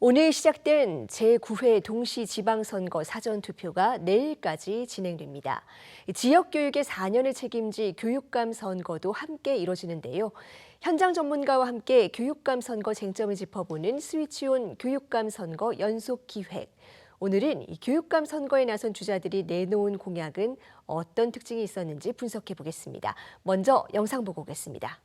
오늘 시작된 제9회 동시지방선거 사전투표가 내일까지 진행됩니다. 지역교육의 4년을 책임질 교육감 선거도 함께 이뤄지는데요. 현장 전문가와 함께 교육감 선거 쟁점을 짚어보는 스위치온 교육감 선거 연속 기획. 오늘은 이 교육감 선거에 나선 주자들이 내놓은 공약은 어떤 특징이 있었는지 분석해 보겠습니다. 먼저 영상 보고 오겠습니다.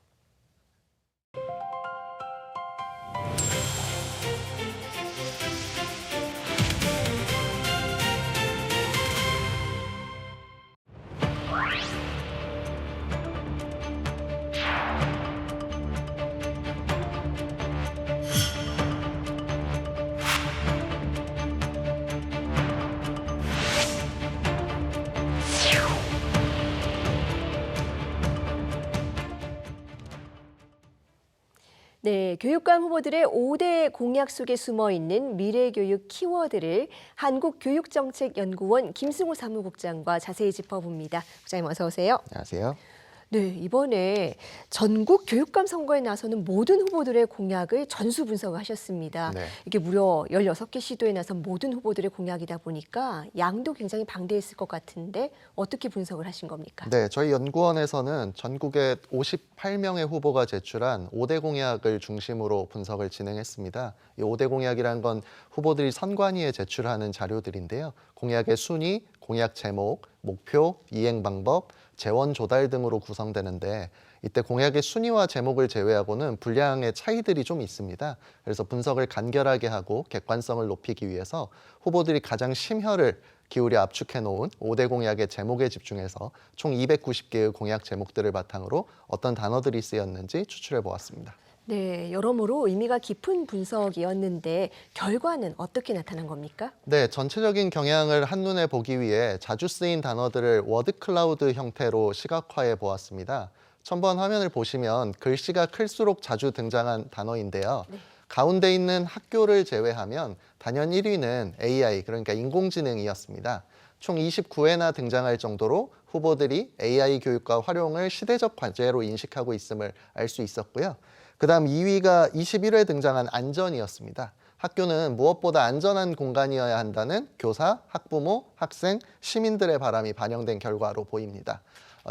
네, 교육감 후보들의 5대 공약 속에 숨어 있는 미래교육 키워드를 한국교육정책연구원 김승호 사무국장과 자세히 짚어봅니다. 국장님 어서 오세요. 안녕하세요. 네, 이번에 전국 교육감 선거에 나서는 모든 후보들의 공약을 전수 분석을 하셨습니다. 네. 이게 무려 16개 시도에 나선 모든 후보들의 공약이다 보니까 양도 굉장히 방대했을 것 같은데 어떻게 분석을 하신 겁니까? 네, 저희 연구원에서는 전국에 58명의 후보가 제출한 5대 공약을 중심으로 분석을 진행했습니다. 이 5대 공약이란 건 후보들이 선관위에 제출하는 자료들인데요. 공약의 순위, 공약 제목, 목표, 이행 방법, 재원 조달 등으로 구성되는데 이때 공약의 순위와 제목을 제외하고는 분량의 차이들이 좀 있습니다. 그래서 분석을 간결하게 하고 객관성을 높이기 위해서 후보들이 가장 심혈을 기울여 압축해 놓은 5대 공약의 제목에 집중해서 총 290개의 공약 제목들을 바탕으로 어떤 단어들이 쓰였는지 추출해 보았습니다. 네, 여러모로 의미가 깊은 분석이었는데 결과는 어떻게 나타난 겁니까? 네, 전체적인 경향을 한눈에 보기 위해 자주 쓰인 단어들을 워드 클라우드 형태로 시각화해 보았습니다. 첨부한 화면을 보시면 글씨가 클수록 자주 등장한 단어인데요. 네. 가운데 있는 학교를 제외하면 단연 1위는 AI, 그러니까 인공지능이었습니다. 총 29회나 등장할 정도로 후보들이 AI 교육과 활용을 시대적 과제로 인식하고 있음을 알 수 있었고요. 그다음 2위가 21회 등장한 안전이었습니다. 학교는 무엇보다 안전한 공간이어야 한다는 교사, 학부모, 학생, 시민들의 바람이 반영된 결과로 보입니다.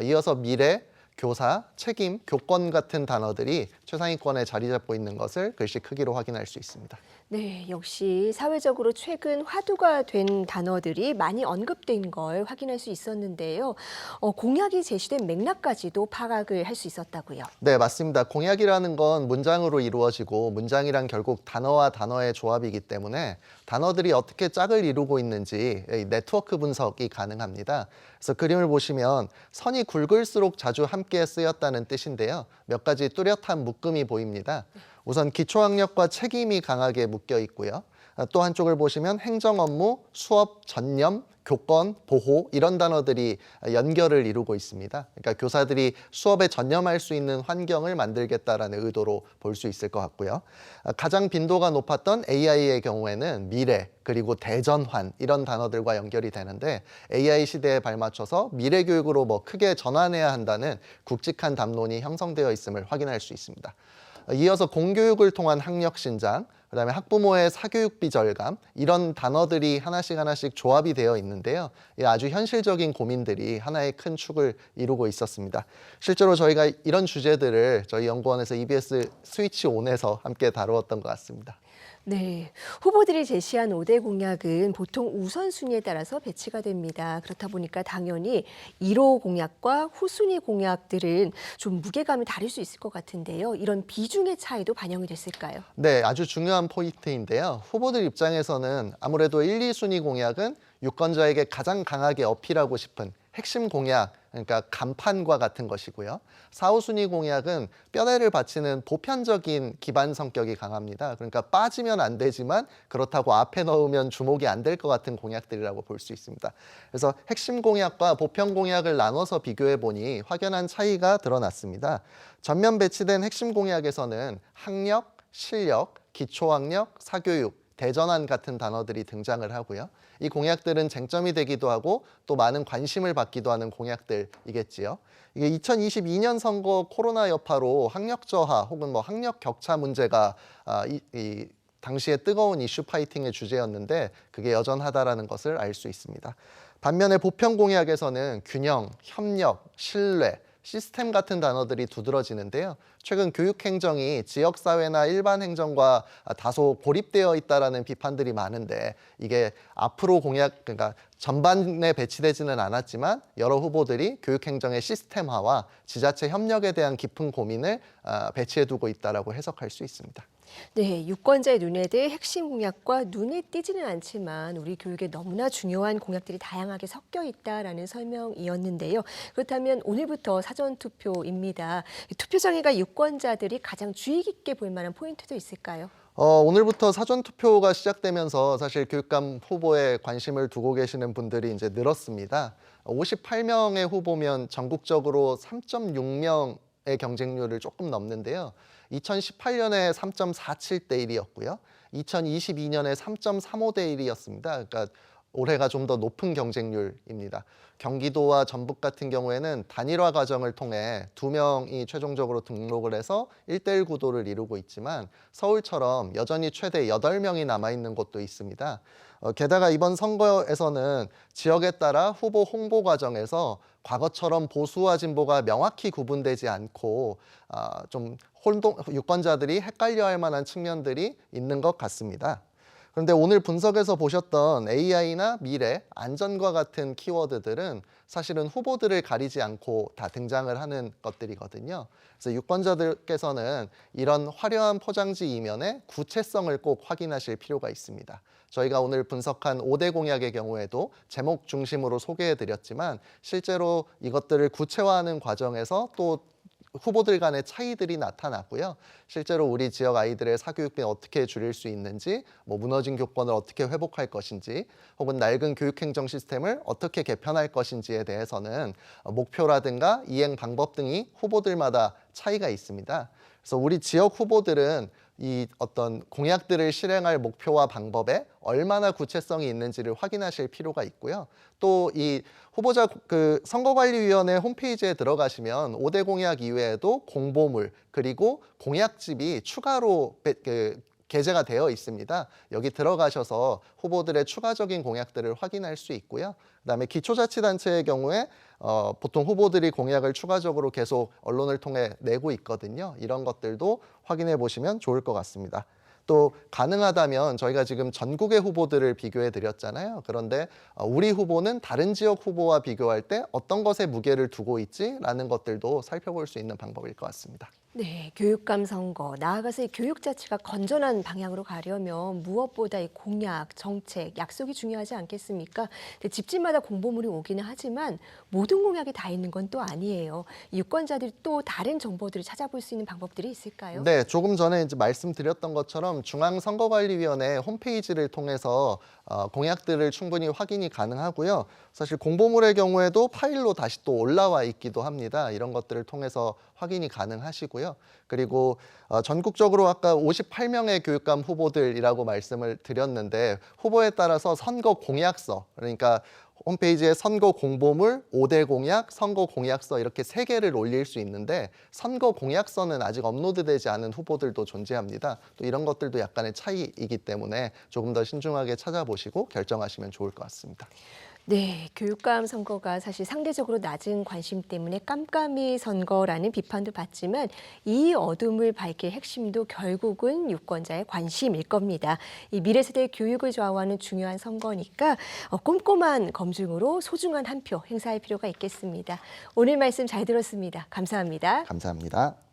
이어서 미래, 교사, 책임, 교권 같은 단어들이 최상위권에 자리 잡고 있는 것을 글씨 크기로 확인할 수 있습니다. 네, 역시 사회적으로 최근 화두가 된 단어들이 많이 언급된 걸 확인할 수 있었는데요. 공약이 제시된 맥락까지도 파악을 할 수 있었다고요. 네, 맞습니다. 공약이라는 건 문장으로 이루어지고 문장이란 결국 단어와 단어의 조합이기 때문에 단어들이 어떻게 짝을 이루고 있는지 네트워크 분석이 가능합니다. 그래서 그림을 보시면 선이 굵을수록 자주 함께 쓰였다는 뜻인데요. 몇 가지 뚜렷한 묶음이 보입니다. 우선 기초학력과 책임이 강하게 묶여 있고요. 또 한쪽을 보시면 행정 업무, 수업, 전념, 교권, 보호 이런 단어들이 연결을 이루고 있습니다. 그러니까 교사들이 수업에 전념할 수 있는 환경을 만들겠다라는 의도로 볼 수 있을 것 같고요. 가장 빈도가 높았던 AI의 경우에는 미래, 그리고 대전환 이런 단어들과 연결이 되는데 AI 시대에 발맞춰서 미래 교육으로 크게 전환해야 한다는 굵직한 담론이 형성되어 있음을 확인할 수 있습니다. 이어서 공교육을 통한 학력 신장, 그다음에 학부모의 사교육비 절감 이런 단어들이 하나씩 조합이 되어 있는데요. 아주 현실적인 고민들이 하나의 큰 축을 이루고 있었습니다. 실제로 저희가 이런 주제들을 저희 연구원에서 EBS 스위치 온에서 함께 다루었던 것 같습니다. 네, 후보들이 제시한 5대 공약은 보통 우선순위에 따라서 배치가 됩니다. 그렇다 보니까 당연히 1호 공약과 후순위 공약들은 좀 무게감이 다를 수 있을 것 같은데요. 이런 비중의 차이도 반영이 됐을까요? 네, 아주 중요한 포인트인데요. 후보들 입장에서는 아무래도 1, 2순위 공약은 유권자에게 가장 강하게 어필하고 싶은 핵심 공약, 그러니까 간판과 같은 것이고요. 4, 5순위 공약은 뼈대를 받치는 보편적인 기반 성격이 강합니다. 그러니까 빠지면 안 되지만 그렇다고 앞에 넣으면 주목이 안 될 것 같은 공약들이라고 볼 수 있습니다. 그래서 핵심 공약과 보편 공약을 나눠서 비교해 보니 확연한 차이가 드러났습니다. 전면 배치된 핵심 공약에서는 학력, 실력, 기초학력, 사교육, 대전환 같은 단어들이 등장을 하고요. 이 공약들은 쟁점이 되기도 하고 또 많은 관심을 받기도 하는 공약들이겠지요. 이게 2022년 선거 코로나 여파로 학력 저하 혹은 학력 격차 문제가 당시에 뜨거운 이슈 파이팅의 주제였는데 그게 여전하다라는 것을 알 수 있습니다. 반면에 보편 공약에서는 균형, 협력, 신뢰, 시스템 같은 단어들이 두드러지는데요. 최근 교육 행정이 지역 사회나 일반 행정과 다소 고립되어 있다라는 비판들이 많은데 이게 앞으로 그러니까 전반에 배치되지는 않았지만 여러 후보들이 교육 행정의 시스템화와 지자체 협력에 대한 깊은 고민을 배치해 두고 있다라고 해석할 수 있습니다. 네, 유권자의 눈에 대해 핵심 공약과 눈에 띄지는 않지만 우리 교육에 너무나 중요한 공약들이 다양하게 섞여 있다라는 설명이었는데요. 그렇다면 오늘부터 사전투표입니다. 투표장애가 유권자들이 가장 주의 깊게 볼 만한 포인트도 있을까요? 오늘부터 사전투표가 시작되면서 사실 교육감 후보에 관심을 두고 계시는 분들이 이제 늘었습니다. 58명의 후보면 전국적으로 3.6명의 경쟁률을 조금 넘는데요. 2018년에 3.47대 1이었고요. 2022년에 3.35대 1이었습니다. 그러니까 올해가 좀 더 높은 경쟁률입니다. 경기도와 전북 같은 경우에는 단일화 과정을 통해 2명이 최종적으로 등록을 해서 1대1 구도를 이루고 있지만 서울처럼 여전히 최대 8명이 남아있는 곳도 있습니다. 게다가 이번 선거에서는 지역에 따라 후보 홍보 과정에서 과거처럼 보수와 진보가 명확히 구분되지 않고 좀 유권자들이 헷갈려할 만한 측면들이 있는 것 같습니다. 그런데 오늘 분석에서 보셨던 AI나 미래, 안전과 같은 키워드들은 사실은 후보들을 가리지 않고 다 등장을 하는 것들이거든요. 그래서 유권자들께서는 이런 화려한 포장지 이면의 구체성을 꼭 확인하실 필요가 있습니다. 저희가 오늘 분석한 5대 공약의 경우에도 제목 중심으로 소개해드렸지만 실제로 이것들을 구체화하는 과정에서 또 후보들 간의 차이들이 나타났고요. 실제로 우리 지역 아이들의 사교육비 어떻게 줄일 수 있는지, 무너진 교권을 어떻게 회복할 것인지, 혹은 낡은 교육행정 시스템을 어떻게 개편할 것인지에 대해서는 목표라든가 이행 방법 등이 후보들마다 차이가 있습니다. 그래서 우리 지역 후보들은 이 어떤 공약들을 실행할 목표와 방법에 얼마나 구체성이 있는지를 확인하실 필요가 있고요. 또 이 후보자 선거관리위원회 홈페이지에 들어가시면 5대 공약 이외에도 공보물 그리고 공약집이 추가로 게재가 되어 있습니다. 여기 들어가셔서 후보들의 추가적인 공약들을 확인할 수 있고요. 그다음에 기초자치단체의 경우에 보통 후보들이 공약을 추가적으로 계속 언론을 통해 내고 있거든요. 이런 것들도 확인해 보시면 좋을 것 같습니다. 또 가능하다면 저희가 지금 전국의 후보들을 비교해 드렸잖아요. 그런데 우리 후보는 다른 지역 후보와 비교할 때 어떤 것에 무게를 두고 있지라는 것들도 살펴볼 수 있는 방법일 것 같습니다. 네, 교육감 선거, 나아가서 이 교육 자체가 건전한 방향으로 가려면 무엇보다 이 공약, 정책, 약속이 중요하지 않겠습니까? 근데 집집마다 공보물이 오기는 하지만 모든 공약이 다 있는 건 또 아니에요. 유권자들이 또 다른 정보들을 찾아볼 수 있는 방법들이 있을까요? 네, 조금 전에 이제 말씀드렸던 것처럼 중앙선거관리위원회 홈페이지를 통해서 공약들을 충분히 확인이 가능하고요. 사실 공보물의 경우에도 파일로 다시 또 올라와 있기도 합니다. 이런 것들을 통해서 확인이 가능하시고요. 그리고 전국적으로 아까 58명의 교육감 후보들이라고 말씀을 드렸는데 후보에 따라서 선거 공약서, 그러니까 홈페이지에 선거 공보물, 5대 공약, 선거 공약서 이렇게 3개를 올릴 수 있는데 선거 공약서는 아직 업로드되지 않은 후보들도 존재합니다. 또 이런 것들도 약간의 차이이기 때문에 조금 더 신중하게 찾아보시고 결정하시면 좋을 것 같습니다. 네, 교육감 선거가 사실 상대적으로 낮은 관심 때문에 깜깜이 선거라는 비판도 받지만 이 어둠을 밝힐 핵심도 결국은 유권자의 관심일 겁니다. 이 미래 세대의 교육을 좌우하는 중요한 선거니까 꼼꼼한 검증으로 소중한 한 표 행사할 필요가 있겠습니다. 오늘 말씀 잘 들었습니다. 감사합니다. 감사합니다.